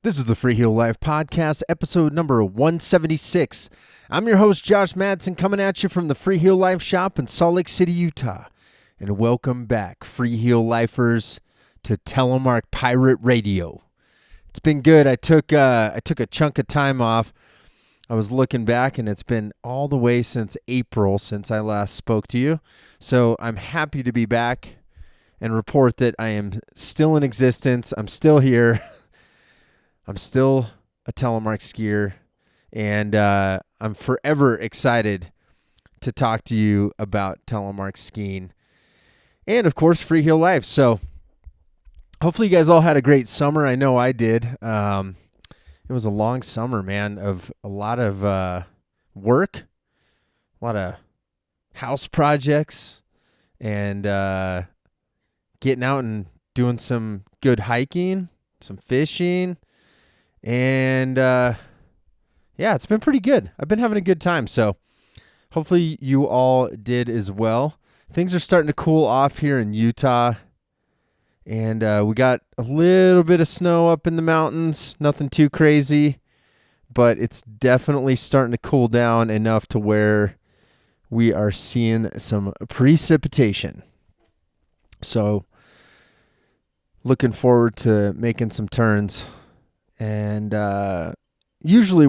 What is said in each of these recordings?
This is the Freeheel Life Podcast, episode number 176. I'm your host, Josh Madsen, coming at you from the Freeheel Life Shop in Salt Lake City, Utah. And welcome back, Freeheel Lifers, to Telemark Pirate Radio. It's been good. I took a chunk of time off. I was looking back, and it's been all the way since April since I last spoke to you. So I'm happy to be back and report that I am still in existence. I'm still here. I'm still a Telemark skier, and I'm forever excited to talk to you about Telemark skiing and, of course, Freeheel Life. So hopefully you guys all had a great summer. I know I did. It was a long summer, man, of a lot of work, a lot of house projects, and getting out and doing some good hiking, some fishing. And, yeah, it's been pretty good. I've been having a good time. So hopefully you all did as well. Things are starting to cool off here in Utah. And we got a little bit of snow up in the mountains. Nothing too crazy. But it's definitely starting to cool down enough to where we are seeing some precipitation. So looking forward to making some turns. And usually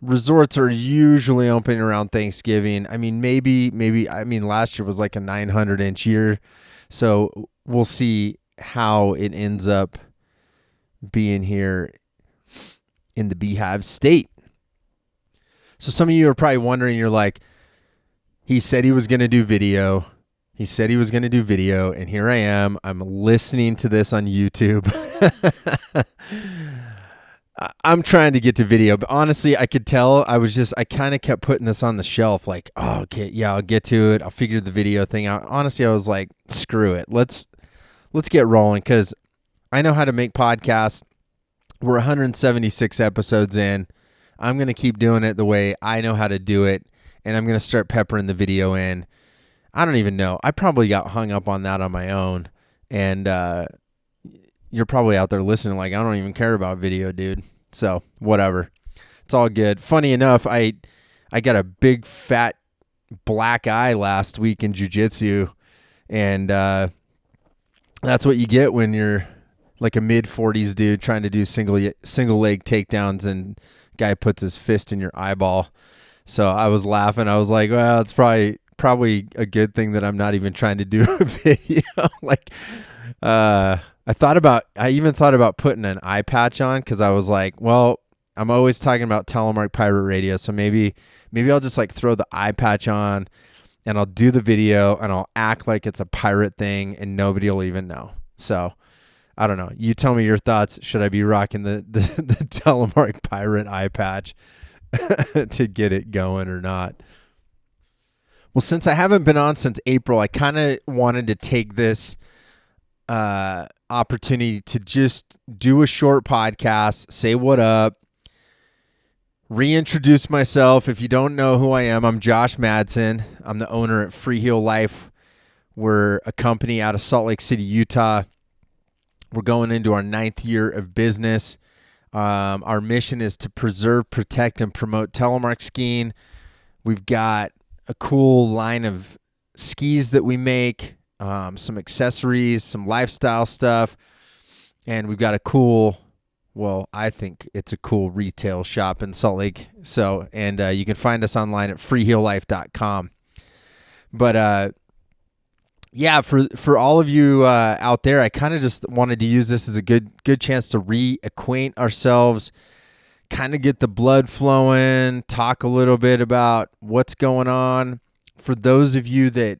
resorts are usually opening around Thanksgiving. I mean, maybe, last year was like a 900-inch year. So we'll see how it ends up being here in the Beehive State. So some of you are probably wondering, you're like, he said he was going to do video. He said he was going to do video, and here I am. I'm listening to this on YouTube. I'm trying to get to video, but honestly, I could tell I kind of kept putting this on the shelf, like, oh, okay, yeah, I'll get to it. I'll figure the video thing out. Honestly, I was like, screw it. Let's get rolling, because I know how to make podcasts. We're 176 episodes in. I'm going to keep doing it the way I know how to do it, and I'm going to start peppering the video in. I don't even know. I probably got hung up on that on my own, and you're probably out there listening like, I don't even care about video, dude. So whatever. It's all good. Funny enough, I got a big fat black eye last week in jiu-jitsu, and that's what you get when you're like a mid-40s dude trying to do single leg takedowns, and guy puts his fist in your eyeball. So I was laughing. I was like, well, it's probably a good thing that I'm not even trying to do a video. Like, I even thought about putting an eye patch on, because I was like, well, I'm always talking about Telemark Pirate Radio, so maybe I'll just like throw the eye patch on, and I'll do the video, and I'll act like it's a pirate thing, and nobody will even know. So I don't know. You tell me your thoughts. Should I be rocking the Telemark Pirate eye patch to get it going or not? Well, since I haven't been on since April, I kind of wanted to take this opportunity to just do a short podcast, say what up, reintroduce myself. If you don't know who I am, I'm Josh Madsen. I'm the owner at Freeheel Life. We're a company out of Salt Lake City, Utah. We're going into our 9th year of business. Our mission is to preserve, protect, and promote telemark skiing. We've got a cool line of skis that we make, some accessories, some lifestyle stuff, and we've got I think it's a cool retail shop in Salt Lake. So, and you can find us online at freeheellife.com. But yeah, for all of you out there, I kind of just wanted to use this as a good chance to reacquaint ourselves, kind of get the blood flowing, talk a little bit about what's going on. For those of you that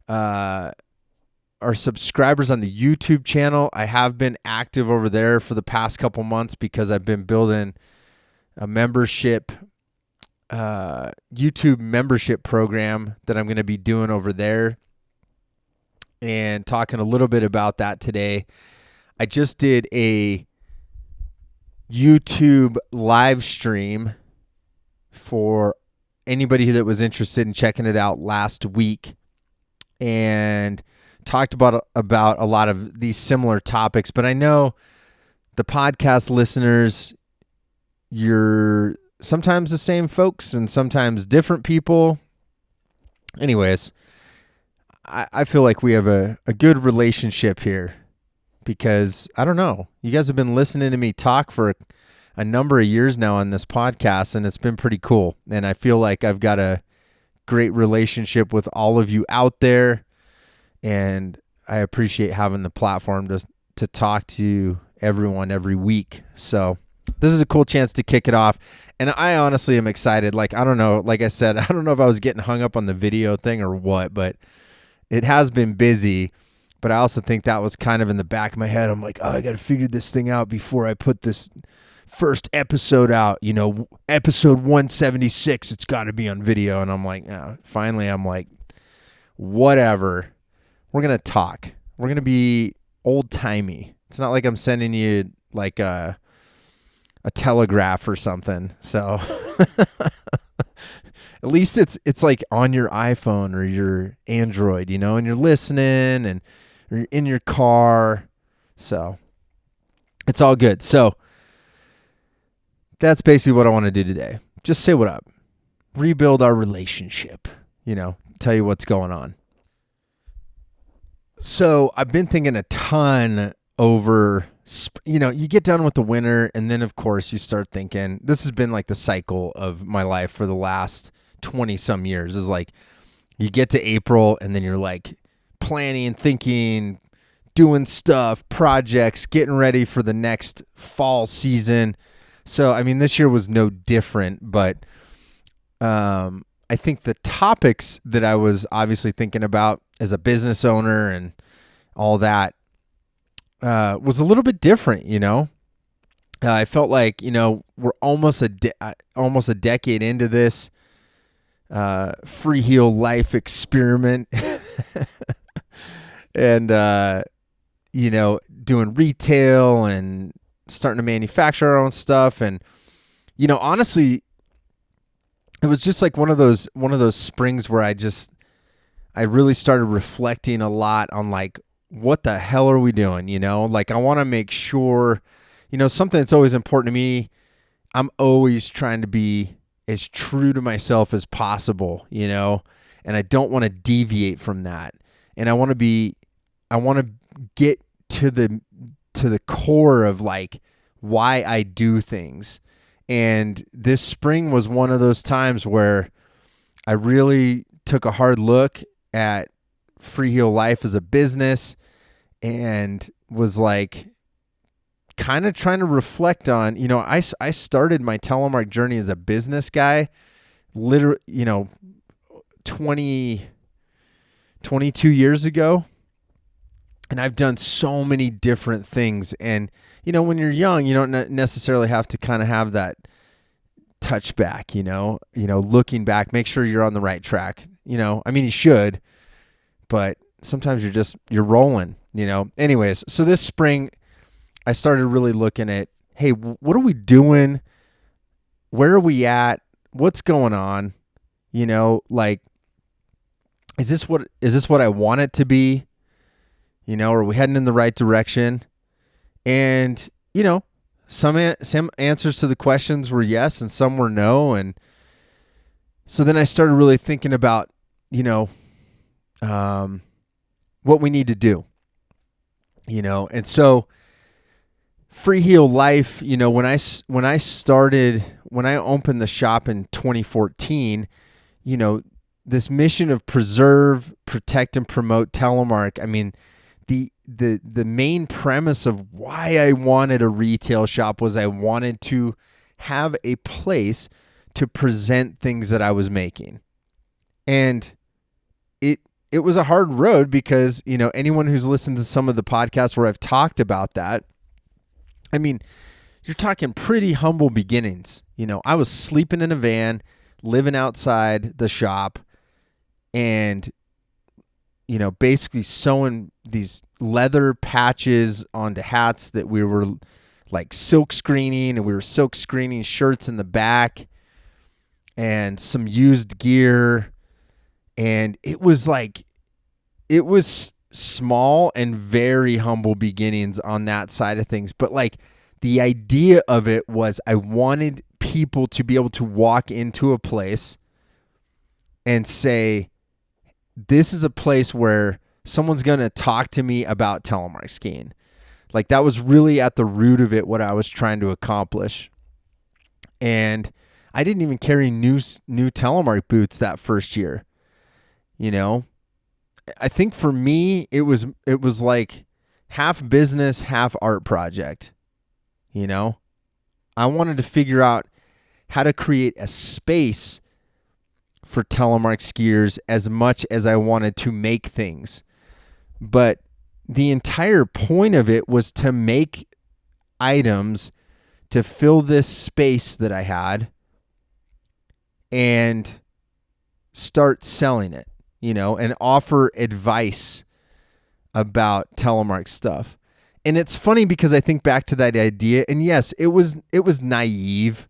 are subscribers on the YouTube channel, I have been active over there for the past couple months because I've been building a membership, YouTube membership program that I'm going to be doing over there, and talking a little bit about that today. I just did a YouTube live stream for anybody that was interested in checking it out last week, and talked about a lot of these similar topics. But I know the podcast listeners, you're sometimes the same folks and sometimes different people. Anyways, I feel like we have a good relationship here because, I don't know, you guys have been listening to me talk for a number of years now on this podcast, and it's been pretty cool. And I feel like I've got a great relationship with all of you out there, and I appreciate having the platform to talk to everyone every week. So this is a cool chance to kick it off. And I honestly am excited. Like, I don't know, like I said, I don't know if I was getting hung up on the video thing or what, but it has been busy. But I also think that was kind of in the back of my head. I'm like, oh, I got to figure this thing out before I put this first episode out, episode 176, it's got to be on video. And I'm like, finally, I'm like, whatever. We're going to talk. We're going to be old timey. It's not like I'm sending you like a telegraph or something. So at least it's like on your iPhone or your Android, and you're listening and you're in your car. So it's all good. So that's basically what I want to do today. Just say what up. Rebuild our relationship, tell you what's going on. So I've been thinking a ton over, you get done with the winter and then of course you start thinking, this has been like the cycle of my life for the last 20 some years, is like you get to April and then you're like planning, thinking, doing stuff, projects, getting ready for the next fall season. So, I mean, this year was no different, but I think the topics that I was obviously thinking about as a business owner and all that was a little bit different, I felt like, we're almost a decade into this Freeheel life experiment and, doing retail and starting to manufacture our own stuff. And, honestly, it was just like one of those springs where I really started reflecting a lot on like, what the hell are we doing? Like I want to make sure, something that's always important to me. I'm always trying to be as true to myself as possible, and I don't want to deviate from that. And I want to get to the core of like why I do things. And this spring was one of those times where I really took a hard look at Freeheel life as a business and was like kind of trying to reflect on, I started my Telemark journey as a business guy, literally, 22 years ago. And I've done so many different things. And, when you're young, you don't necessarily have to kind of have that touchback, looking back, make sure you're on the right track. I mean, you should, but sometimes you're rolling, Anyways, so this spring, I started really looking at, hey, what are we doing? Where are we at? What's going on? Like, is this what I want it to be? Are we heading in the right direction? And, some answers to the questions were yes and some were no. And so then I started really thinking about, what we need to do, and so Freeheel life, when I opened the shop in 2014, this mission of preserve, protect, and promote Telemark. I mean, the main premise of why I wanted a retail shop was I wanted to have a place to present things that I was making. And it was a hard road because, anyone who's listened to some of the podcasts where I've talked about that, I mean, you're talking pretty humble beginnings. I was sleeping in a van, living outside the shop, and basically sewing these leather patches onto hats that we were like silk screening, and we were silk screening shirts in the back and some used gear. And it was small and very humble beginnings on that side of things. But like the idea of it was I wanted people to be able to walk into a place and say, this is a place where someone's going to talk to me about telemark skiing. Like, that was really at the root of it, what I was trying to accomplish. And I didn't even carry new telemark boots that first year. You know, I think for me, it was like half business, half art project. You know, I wanted to figure out how to create a space for telemark skiers as much as I wanted to make things. But the entire point of it was to make items to fill this space that I had and start selling it, you know, and offer advice about telemark stuff. And it's funny because I think back to that idea, and yes, it was naive.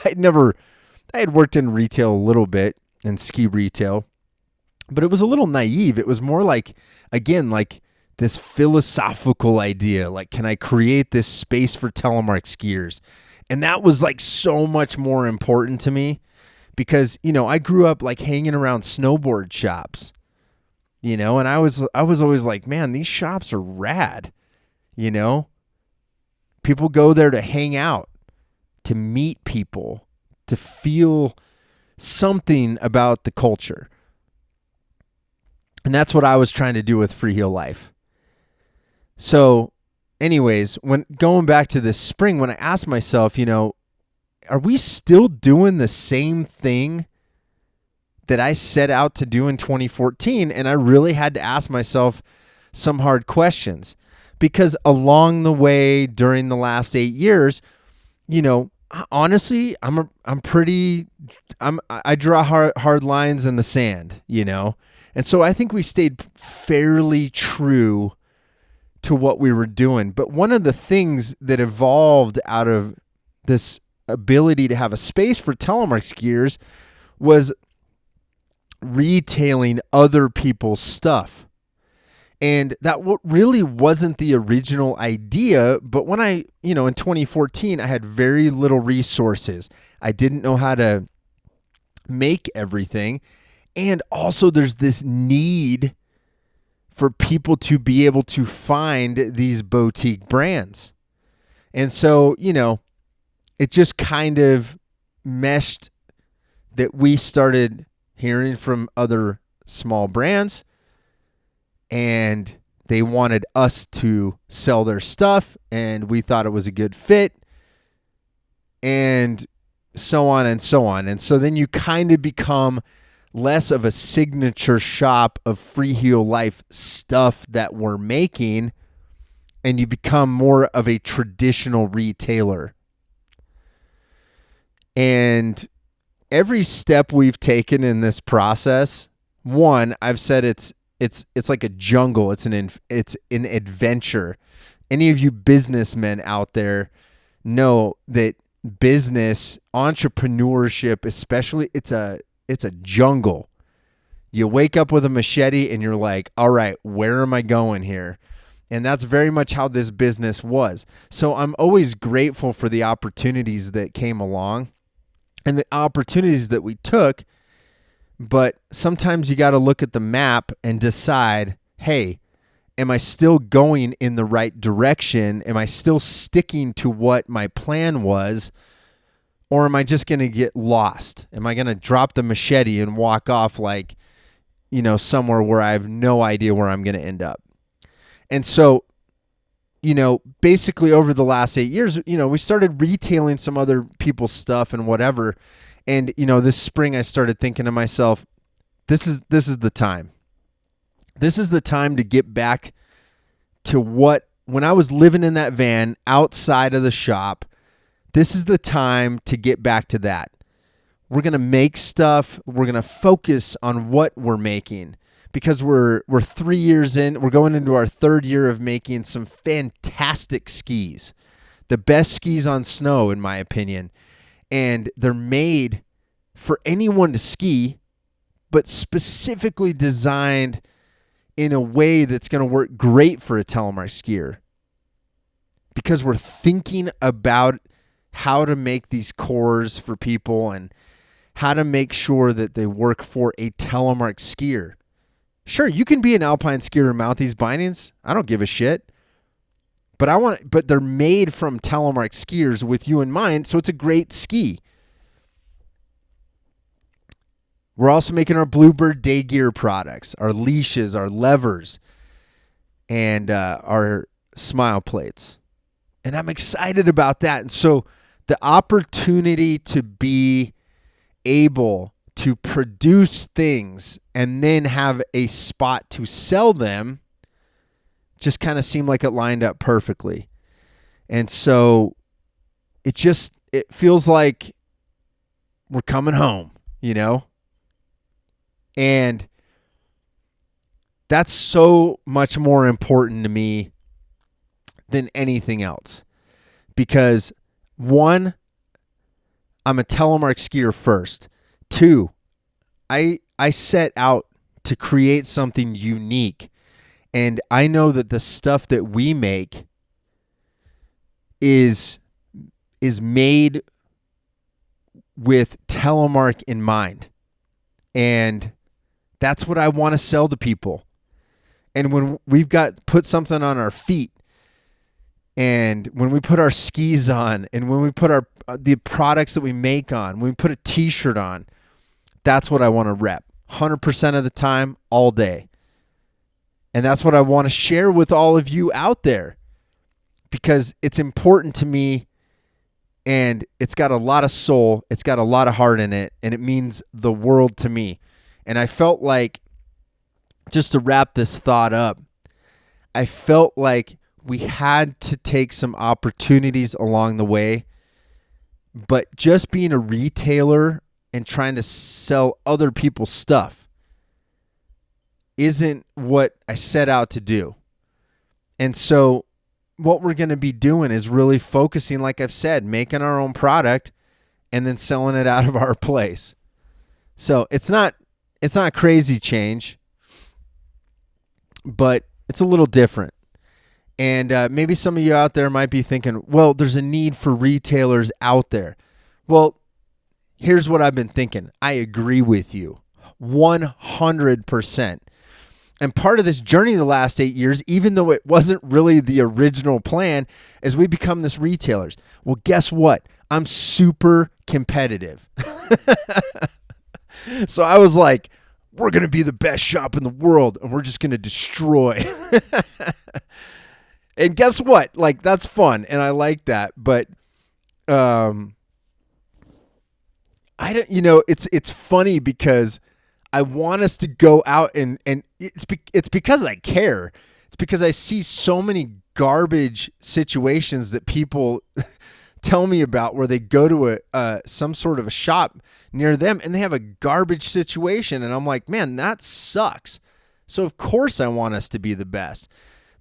I had worked in retail a little bit, in ski retail, but it was a little naive. It was more like, again, like this philosophical idea, like, can I create this space for telemark skiers? And that was like so much more important to me because, you know, I grew up like hanging around snowboard shops, you know, and I was always like, man, these shops are rad, you know? People go there to hang out, to meet people, to feel something about the culture. And that's what I was trying to do with Freeheel Life. So anyways, when going back to this spring, when I asked myself, you know, are we still doing the same thing that I set out to do in 2014? And I really had to ask myself some hard questions because along the way during the last 8 years, you know, honestly, I draw hard lines in the sand, you know? And so I think we stayed fairly true to what we were doing. But one of the things that evolved out of this ability to have a space for telemark skiers was retailing other people's stuff. And that really wasn't the original idea. But when in 2014, I had very little resources. I didn't know how to make everything. And also there's this need for people to be able to find these boutique brands. And so, you know, it just kind of meshed that we started hearing from other small brands and they wanted us to sell their stuff and we thought it was a good fit and so on and so on. And so then you kind of become less of a signature shop of Freeheel Life stuff that we're making, and you become more of a traditional retailer. And every step we've taken in this process, one, I've said it's like a jungle. It's an adventure. Any of you businessmen out there know that business, entrepreneurship, especially, it's a jungle. You wake up with a machete and you're like, all right, where am I going here? And that's very much how this business was. So I'm always grateful for the opportunities that came along and the opportunities that we took. But sometimes you got to look at the map and decide, hey, am I still going in the right direction? Am I still sticking to what my plan was? Or am I just going to get lost? Am I going to drop the machete and walk off like, you know, somewhere where I have no idea where I'm going to end up? And so, you know, basically over the last 8 years, you know, we started retailing some other people's stuff and whatever. And, you know, this spring I started thinking to myself, this is the time. This is the time to get back to when I was living in that van outside of the shop. This is the time to get back to that. We're going to make stuff. We're going to focus on what we're making because we're 3 years in. We're going into our third year of making some fantastic skis, the best skis on snow, in my opinion. And they're made for anyone to ski, but specifically designed in a way that's going to work great for a telemark skier. because we're thinking about how to make these cores for people and how to make sure that they work for a Telemark skier. Sure, you can be an alpine skier and mount these bindings. I don't give a shit. But they're made from Telemark skiers with you in mind, so it's a great ski. We're also making our Bluebird day gear products, our leashes, our levers, and our smile plates. And I'm excited about that. And so the opportunity to be able to produce things and then have a spot to sell them just kind of seemed like it lined up perfectly. And so it feels like we're coming home, you know? And that's so much more important to me than anything else. Because one, I'm a Telemark skier first. Two, I set out to create something unique. And I know that the stuff that we make is made with Telemark in mind. And that's what I want to sell to people. And when we've put something on our feet, and when we put our skis on, and when we put the products that we make on, when we put a t-shirt on, that's what I want to rep 100% of the time, all day. And that's what I want to share with all of you out there, because it's important to me, and it's got a lot of soul, it's got a lot of heart in it, and it means the world to me. And I felt like, just to wrap this thought up, I felt like we had to take some opportunities along the way, but just being a retailer and trying to sell other people's stuff isn't what I set out to do. And so what we're going to be doing is really focusing, like I've said, making our own product and then selling it out of our place. So it's not crazy change, but it's a little different. And maybe some of you out there might be thinking, well, there's a need for retailers out there. Well, here's what I've been thinking. I agree with you 100%. And part of this journey the last 8 years, even though it wasn't really the original plan, is we become this retailers. Well, guess what? I'm super competitive. So I was like, we're going to be the best shop in the world, and we're just going to destroy. And guess what? Like, that's fun, and I like that. But I don't, it's funny because I want us to go out and it's because I care. It's because I see so many garbage situations that people tell me about, where they go to some sort of a shop near them and they have a garbage situation, and I'm like, man, that sucks. So of course I want us to be the best.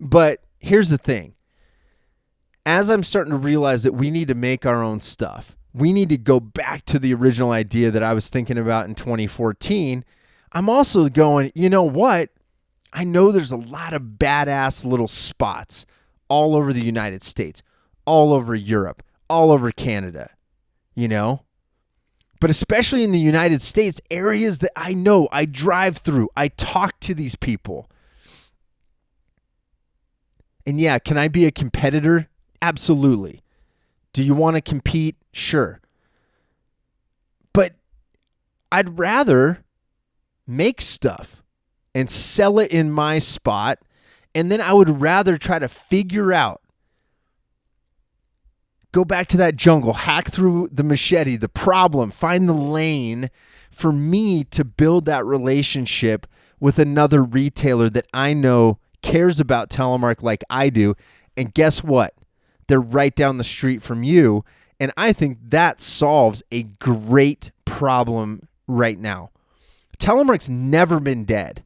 But here's the thing. As I'm starting to realize that we need to make our own stuff, we need to go back to the original idea that I was thinking about in 2014. I'm also going, you know what? I know there's a lot of badass little spots all over the United States, all over Europe, all over Canada, But especially in the United States, areas that I know, I drive through, I talk to these people. And yeah, can I be a competitor? Absolutely. Do you want to compete? Sure. But I'd rather make stuff and sell it in my spot, and then I would rather try to figure out, go back to that jungle, hack through the machete, the problem, find the lane for me to build that relationship with another retailer that I know cares about Telemark like I do. And guess what? They're right down the street from you. And I think that solves a great problem right now. Telemark's never been dead.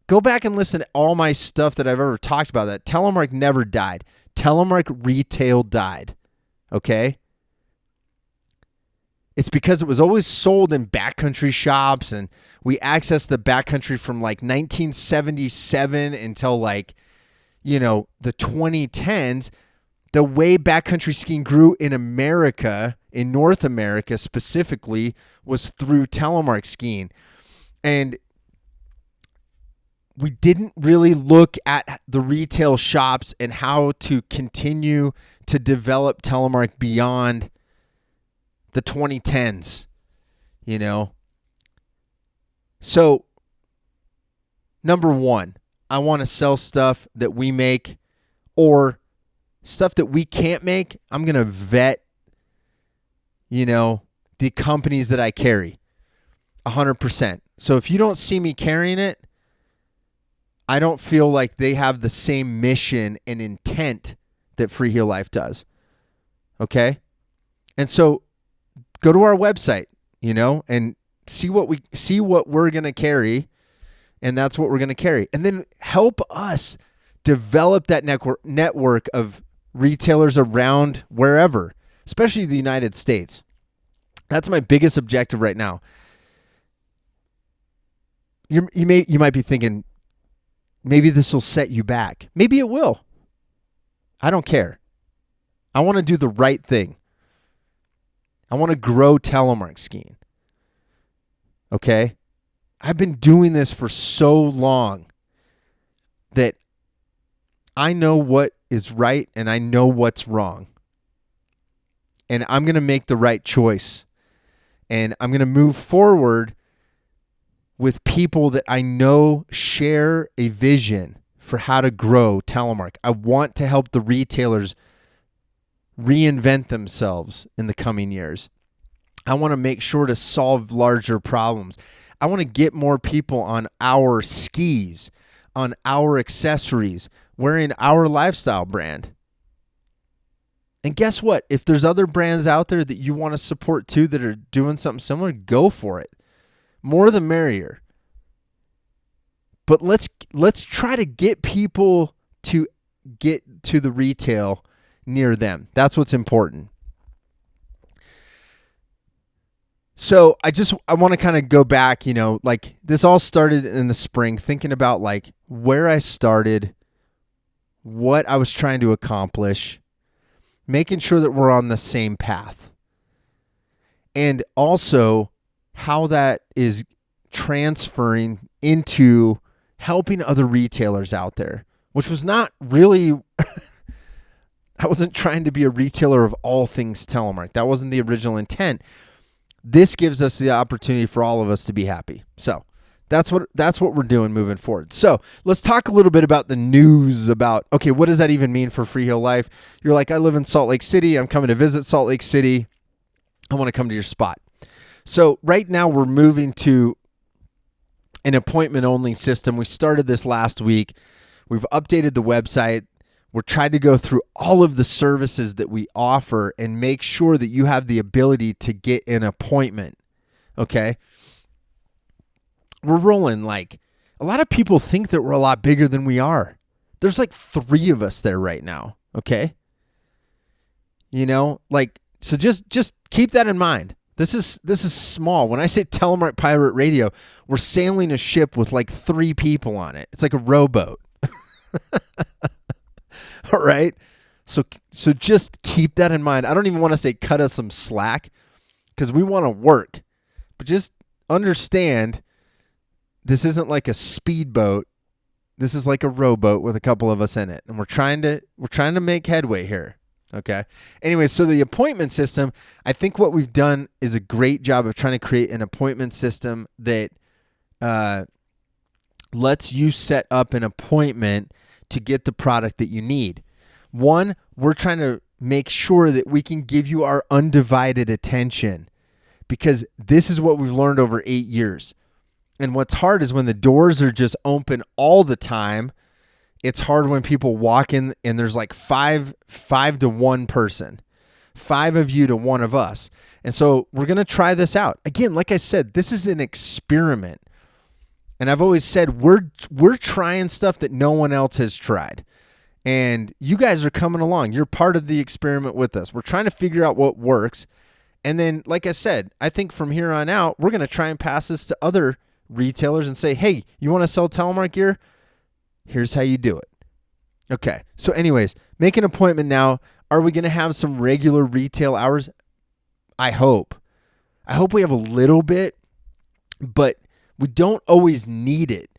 Go back and listen to all my stuff that I've ever talked about. That Telemark never died. Telemark retail died. Okay? It's because it was always sold in backcountry shops, and we accessed the backcountry from like 1977 until like, the 2010s, the way backcountry skiing grew in America, in North America specifically, was through telemark skiing. And we didn't really look at the retail shops and how to continue to develop telemark beyond the 2010s, So, number one, I want to sell stuff that we make, or stuff that we can't make. I'm going to vet, the companies that I carry 100%. So if you don't see me carrying it, I don't feel like they have the same mission and intent that Freeheel Life does. Okay? And so go to our website, and see what we're going to carry, and that's what we're going to carry. And then help us develop that network of retailers around wherever, especially the United States. That's my biggest objective right now. You might be thinking, maybe this will set you back. Maybe it will. I don't care. I want to do the right thing. I want to grow telemark skiing. Okay? I've been doing this for so long that I know what is right and I know what's wrong. And I'm going to make the right choice. And I'm going to move forward with people that I know share a vision for how to grow telemark. I want to help the retailers reinvent themselves in the coming years. I want to make sure to solve larger problems. I want to get more people on our skis, on our accessories, wearing our lifestyle brand. And guess what? If there's other brands out there that you want to support too that are doing something similar, go for it. More the merrier. But let's try to get people to get to the retail near them. That's what's important. So I want to kind of go back, like this all started in the spring, thinking about like where I started, what I was trying to accomplish, making sure that we're on the same path. And also how that is transferring into helping other retailers out there, which was not really, I wasn't trying to be a retailer of all things telemark. That wasn't the original intent. This gives us the opportunity for all of us to be happy. So that's what we're doing moving forward. So let's talk a little bit about the news about, okay, what does that even mean for Freeheel Life? You're like, I live in Salt Lake City. I'm coming to visit Salt Lake City. I want to come to your spot. So right now we're moving to an appointment-only system. We started this last week. We've updated the website. We're trying to go through all of the services that we offer and make sure that you have the ability to get an appointment. Okay? We're rolling like, a lot of people think that we're a lot bigger than we are. There's like 3 of us there right now. Okay? So just keep that in mind. This is small. When I say Telemark Pirate Radio, we're sailing a ship with like 3 people on it. It's like a rowboat. All right? So just keep that in mind. I don't even want to say cut us some slack because we want to work. But just understand this isn't like a speedboat. This is like a rowboat with a couple of us in it. And we're trying to make headway here. Okay. Anyway, so the appointment system, I think what we've done is a great job of trying to create an appointment system that lets you set up an appointment to get the product that you need. One, we're trying to make sure that we can give you our undivided attention because this is what we've learned over 8 years. And what's hard is when the doors are just open all the time. It's hard when people walk in and there's like five to one person, 5 of you to 1 of us. And so we're going to try this out. Again, like I said, this is an experiment. And I've always said we're trying stuff that no one else has tried. And you guys are coming along. You're part of the experiment with us. We're trying to figure out what works. And then, like I said, I think from here on out, we're going to try and pass this to other retailers and say, hey, you want to sell telemark gear? Here's how you do it. Okay. So anyways, make an appointment now. Are we going to have some regular retail hours? I hope. I hope we have a little bit, but we don't always need it.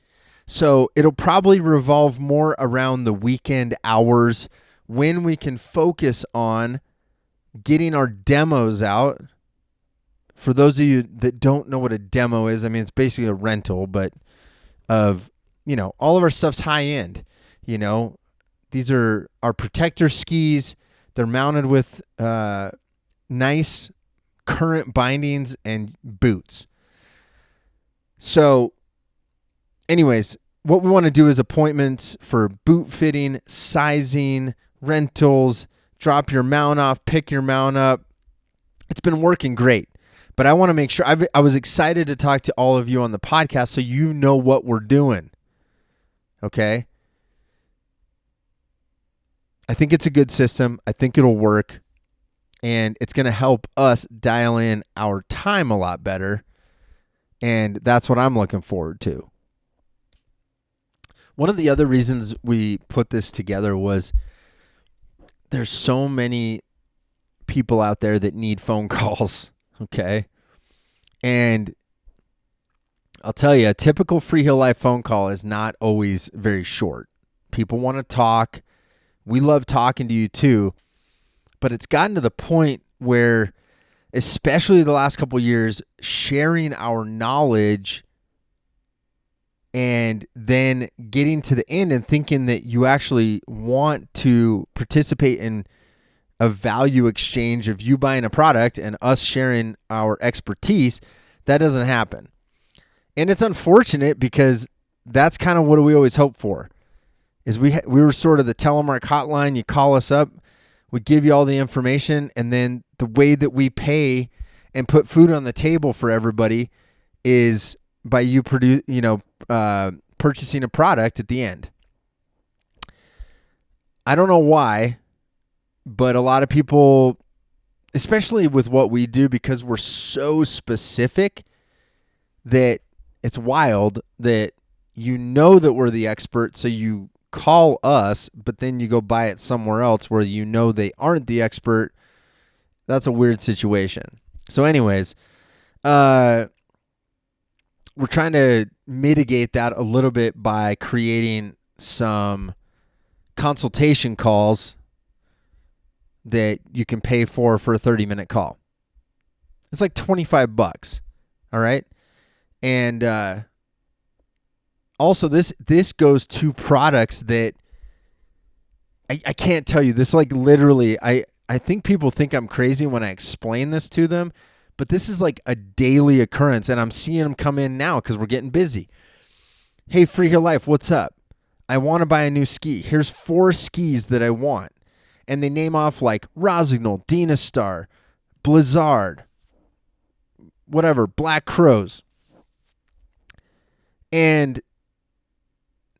So it'll probably revolve more around the weekend hours when we can focus on getting our demos out. For those of you that don't know what a demo is, I mean, it's basically a rental, but of, all of our stuff's high end. These are our protector skis. They're mounted with nice current bindings and boots. So anyways, what we want to do is appointments for boot fitting, sizing, rentals, drop your mount off, pick your mount up. It's been working great, but I want to make sure I was excited to talk to all of you on the podcast so you know what we're doing. Okay? I think it's a good system. I think it'll work, and it's going to help us dial in our time a lot better, and that's what I'm looking forward to. One of the other reasons we put this together was there's so many people out there that need phone calls, okay? And I'll tell you, a typical Freeheel Life phone call is not always very short. People want to talk. We love talking to you too, but it's gotten to the point where, especially the last couple of years, sharing our knowledge and then getting to the end and thinking that you actually want to participate in a value exchange of you buying a product and us sharing our expertise, that doesn't happen. And it's unfortunate because that's kind of what we always hope for. Is we were sort of the Telemark hotline. You call us up, we give you all the information, and then the way that we pay and put food on the table for everybody is by you purchasing a product at the end. I don't know why, but a lot of people, especially with what we do, because we're so specific, that it's wild that that we're the expert, so you call us, but then you go buy it somewhere else where they aren't the expert. That's a weird situation. So anyways, we're trying to mitigate that a little bit by creating some consultation calls that you can pay for a 30-minute call. It's like $25. All right. And also this goes to products that I can't tell you. This, like, literally, I think people think I'm crazy when I explain this to them, but this is like a daily occurrence, and I'm seeing them come in now because we're getting busy. Hey, Freeheel Life, what's up? I want to buy a new ski. Here's 4 skis that I want. And they name off like Rossignol, Dynastar, Blizzard, whatever, Black Crows. And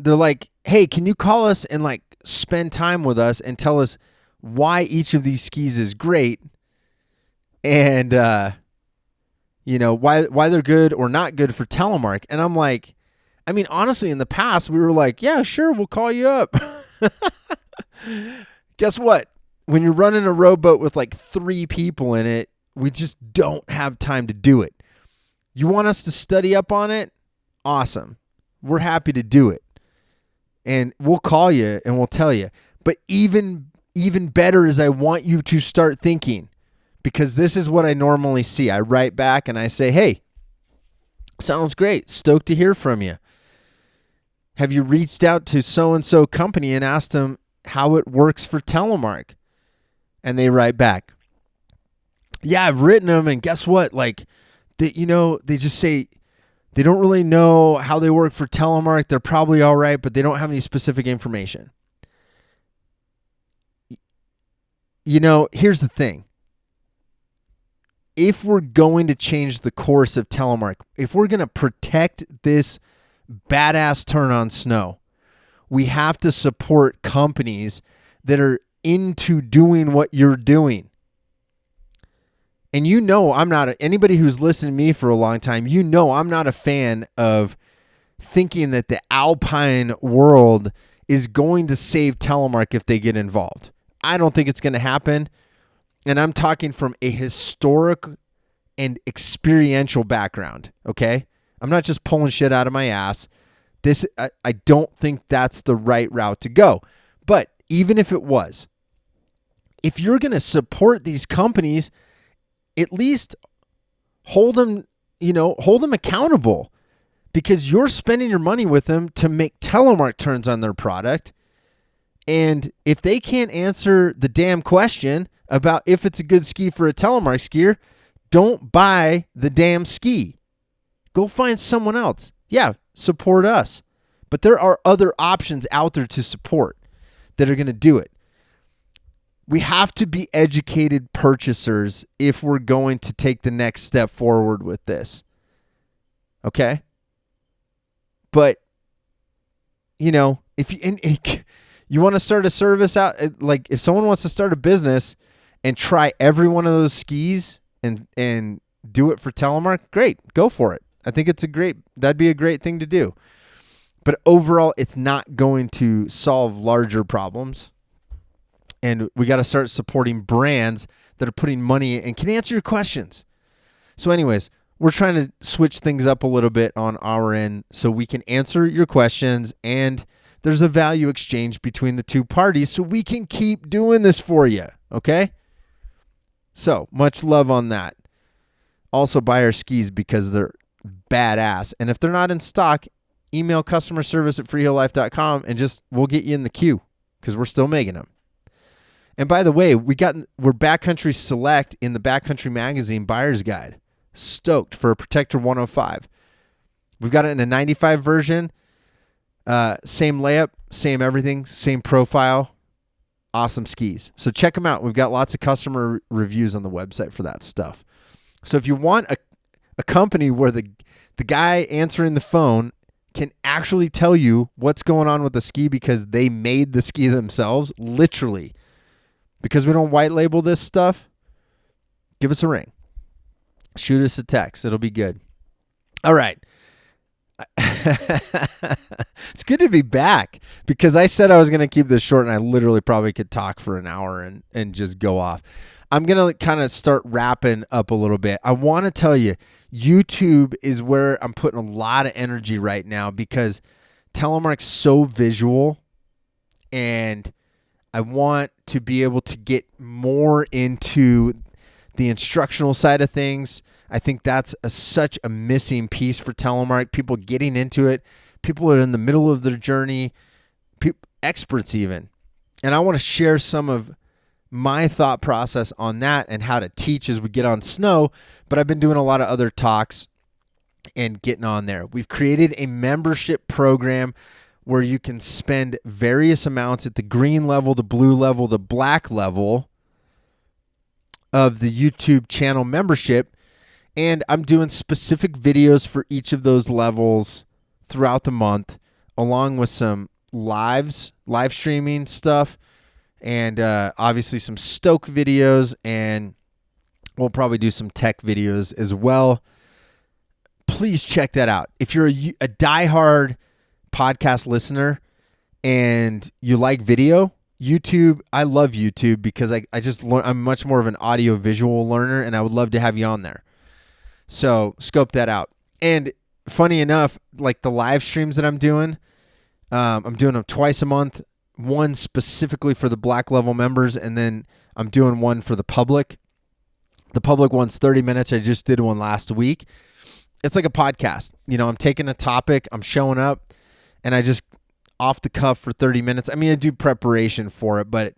they're like, hey, can you call us and like spend time with us and tell us why each of these skis is great and, why they're good or not good for Telemark. And I'm like, I mean, honestly, in the past, we were like, yeah, sure, we'll call you up. Guess what? When you're running a rowboat with like 3 people in it, we just don't have time to do it. You want us to study up on it? Awesome. We're happy to do it. And we'll call you and we'll tell you. But even better is I want you to start thinking, because this is what I normally see. I write back and I say, hey, sounds great. Stoked to hear from you. Have you reached out to so-and-so company and asked them how it works for Telemark? And they write back, yeah, I've written them, and guess what? Like, they just say they don't really know how they work for Telemark. They're probably all right, but they don't have any specific information. Here's the thing. If we're going to change the course of Telemark, if we're going to protect this badass turn on snow, we have to support companies that are into doing what you're doing. And I'm not, anybody who's listened to me for a long time, I'm not a fan of thinking that the alpine world is going to save Telemark if they get involved. I don't think it's going to happen. And I'm talking from a historic and experiential background, okay? I'm not just pulling shit out of my ass. I don't think that's the right route to go. But even if it was, if you're going to support these companies, at least hold them accountable, because you're spending your money with them to make Telemark turns on their product. And if they can't answer the damn question about if it's a good ski for a Telemark skier, don't buy the damn ski. Go find someone else. Yeah, support us. But there are other options out there to support that are going to do it. We have to be educated purchasers if we're going to take the next step forward with this. Okay? But, if you want to start a service out, like if someone wants to start a business and try every one of those skis and do it for Telemark, great, go for it. I think that'd be a great thing to do. But overall, it's not going to solve larger problems. And we got to start supporting brands that are putting money in and can answer your questions. So anyways, we're trying to switch things up a little bit on our end so we can answer your questions, and there's a value exchange between the two parties so we can keep doing this for you, okay? So much love on that. Also buy our skis because they're badass. And if they're not in stock, email customer service at freeheellife.com and we'll get you in the queue because we're still making them. And by the way, we're Backcountry Select in the Backcountry Magazine Buyer's Guide. Stoked for a Protector 105. We've got it in a 95 version. Same layup, same everything, same profile. Awesome skis. So check them out. We've got lots of customer reviews on the website for that stuff. So if you want a company where the guy answering the phone can actually tell you what's going on with the ski because they made the ski themselves, literally, because we don't white label this stuff, give us a ring. Shoot us a text. It'll be good. All right. It's good to be back because I said I was going to keep this short and I literally probably could talk for an hour and just go off. I'm going to kind of start wrapping up a little bit. I want to tell you, YouTube is where I'm putting a lot of energy right now because Telemark's so visual and I want to be able to get more into the instructional side of things. I think that's such a missing piece for Telemark. People getting into it. People are in the middle of their journey. Experts even. And I want to share some of my thought process on that and how to teach as we get on snow. But I've been doing a lot of other talks and getting on there. We've created a membership program where you can spend various amounts at the green level, the blue level, the black level of the YouTube channel membership. And I'm doing specific videos for each of those levels throughout the month, along with some live streaming stuff, and obviously some Stoke videos, and we'll probably do some tech videos as well. Please check that out. If you're a diehard podcast listener and you like video, YouTube, I love YouTube because I'm much more of an audio visual learner, and I would love to have you on there. So scope that out. And funny enough, like the live streams that I'm doing them twice a month, one specifically for the black level members, and then I'm doing one for the public. The public one's 30 minutes. I just did one last week. It's like a podcast. I'm taking a topic, I'm showing up, and I just off the cuff for 30 minutes. I mean, I do preparation for it, but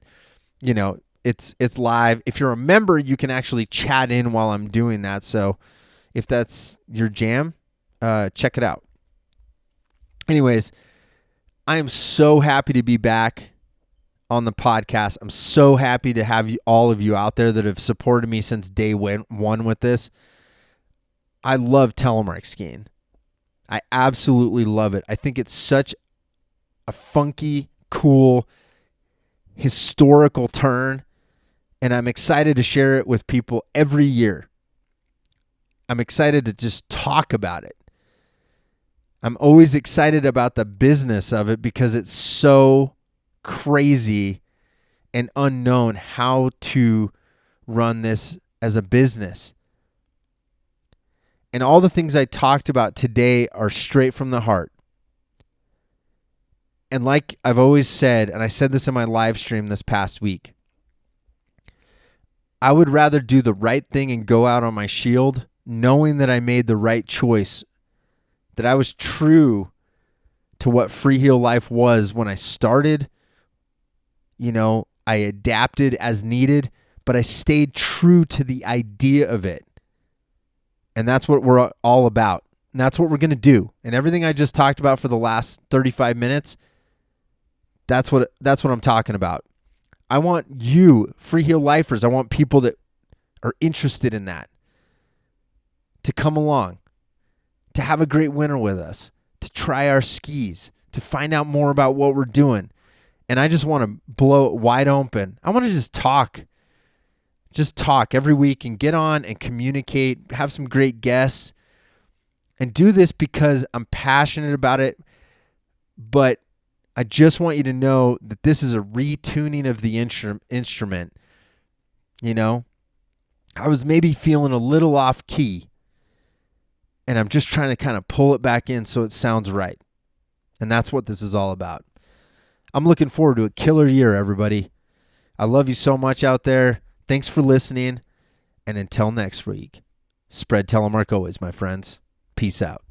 it's live. If you're a member, you can actually chat in while I'm doing that. So if that's your jam, check it out. Anyways, I am so happy to be back on the podcast. I'm so happy to have all of you out there that have supported me since day one with this. I love Telemark skiing. I absolutely love it. I think it's such a funky, cool, historical turn, and I'm excited to share it with people every year. I'm excited to just talk about it. I'm always excited about the business of it because it's so crazy and unknown how to run this as a business. And all the things I talked about today are straight from the heart. And like I've always said, and I said this in my live stream this past week, I would rather do the right thing and go out on my shield knowing that I made the right choice, that I was true to what Freeheel life was when I started. I adapted as needed, but I stayed true to the idea of it. And that's what we're all about. And that's what we're going to do. And everything I just talked about for the last 35 minutes, that's what I'm talking about. I want you, Freeheel lifers, I want people that are interested in that to come along, to have a great winter with us, to try our skis, to find out more about what we're doing. And I just want to blow it wide open. I want to just talk every week and get on and communicate, have some great guests, and do this because I'm passionate about it. But I just want you to know that this is a retuning of the instrument. I was maybe feeling a little off key, and I'm just trying to kind of pull it back in so it sounds right. And that's what this is all about. I'm looking forward to a killer year, everybody. I love you so much out there. Thanks for listening. And until next week, spread Telemark always, my friends. Peace out.